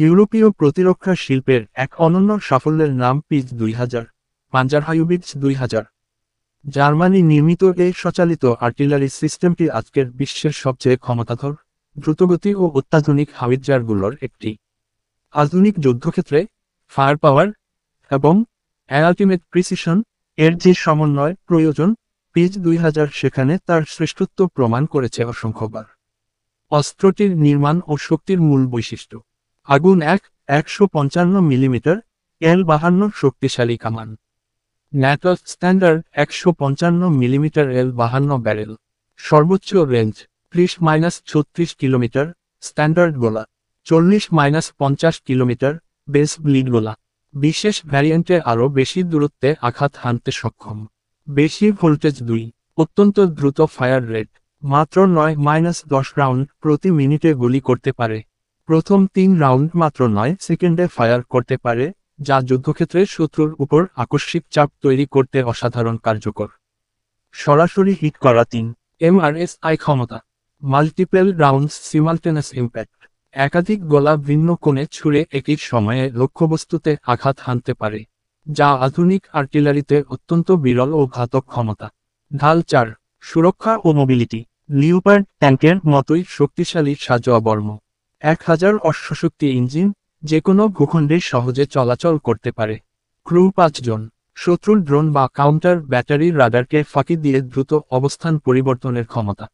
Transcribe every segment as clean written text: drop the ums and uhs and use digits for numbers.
ইউরোপীয় প্রতিরক্ষা শিল্পের এক অনন্য সাফল্যের নাম পিজ 2000, পাঞ্জারহাইবিটস 2000। জার্মানি নির্মিত এই স্বচালিত আর্টিলারি সিস্টেমটি আজকের বিশ্বের সবচেয়ে ক্ষমতাধর, দ্রুতগতি ও অত্যাধুনিক হাবিটজারগুলোর একটি। আধুনিক যুদ্ধক্ষেত্রে ফায়ার পাওয়ার এবং আল্টিমেট প্রিসিশন এর যে সমন্বয় প্রয়োজন, পিজ 2000 সেখানে তার শ্রেষ্ঠত্ব প্রমাণ করেছে অসংখ্যবার। অস্ত্রটির নির্মাণ ও শক্তির মূল বৈশিষ্ট্য: আগুন 155 মিলিমিটার L52 শক্তিশালী কামান। NATO standard 155 millimetre L52 barrel. সর্বোচ্চ রেঞ্জ 30-36 কিলোমিটার। স্ট্যান্ডার্ড গোলা 40-50 কিলোমিটার। বেস ব্লিড গোলা। বিশেষ ভ্যারিয়েন্টে আরও বেশি দূরত্বে আঘাত হানতে সক্ষম। বেশি ভোল্টেজ 2। অত্যন্ত দ্রুত ফায়ার রেট, মাত্র 9-10 রাউন্ড প্রতি মিনিটে গুলি করতে পারে। প্রথম 3 রাউন্ড মাত্র 9 সেকেন্ডে ফায়ার করতে পারে, যা যুদ্ধক্ষেত্রে শত্রুর উপর আকস্মিক চাপ তৈরি করতে অসাধারণ কার্যকর। সরাসরি হিট করা 3 MRSI ক্ষমতা। Multiple rounds simultaneous impact. একাধিক গোলা ভিন্ন কোণে ছুড়ে একই সময়ে লক্ষ্যবস্তুতে আঘাত হানতে পারে, যা আধুনিক আর্টিলারিতে অত্যন্ত বিরল ও ঘাতক ক্ষমতা। ঢাল 4। সুরক্ষা ও মোবিলিটি। লিওপার্ড ট্যাঙ্কের মতোই শক্তিশালী সাজোয়া বর্ম। 1000 অশ্বশক্তি ইঞ্জিন, যে কোনো ভূখণ্ডে সহজে চলাচল করতে পারে। ক্রু 5 জন। শত্রুর ড্রোন বা কাউন্টার ব্যাটারি রাডারকে ফাঁকি দিয়ে দ্রুত অবস্থান পরিবর্তনের ক্ষমতা।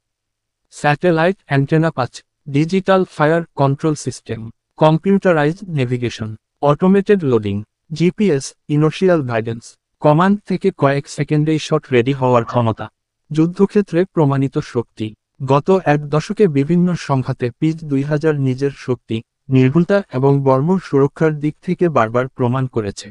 Satellite antenna 5। Digital fire control system. Computerised navigation. Automated loading. GPS inertial guidance. Command থেকে কয়েক সেকেন্ডেই শট রেডি হওয়ার ক্ষমতা। যুদ্ধক্ষেত্রে প্রমাণিত শক্তি। গত এক দশকে বিভিন্ন সংঘাতে পিজ 2000 নিজের শক্তি, নির্ভুলতা এবং বর্ম সুরক্ষার দিক থেকে বারবার প্রমাণ করেছে।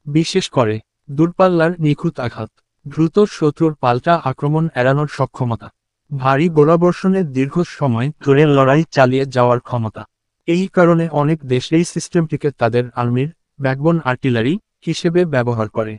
বিশেষ করে দূরপাল্লার নিখুঁত আঘাত, দ্রুত শত্রুর পাল্টা আক্রমণ এড়ানোর সক্ষমতা, ভারী গোলাবর্ষণের দীর্ঘ সময় ধরে লড়াই চালিয়ে যাওয়ার ক্ষমতা। এই কারণে অনেক দেশ এই সিস্টেমটিকে তাদের আর্মির ব্যাকবোন আর্টিলারি হিসেবে ব্যবহার করে।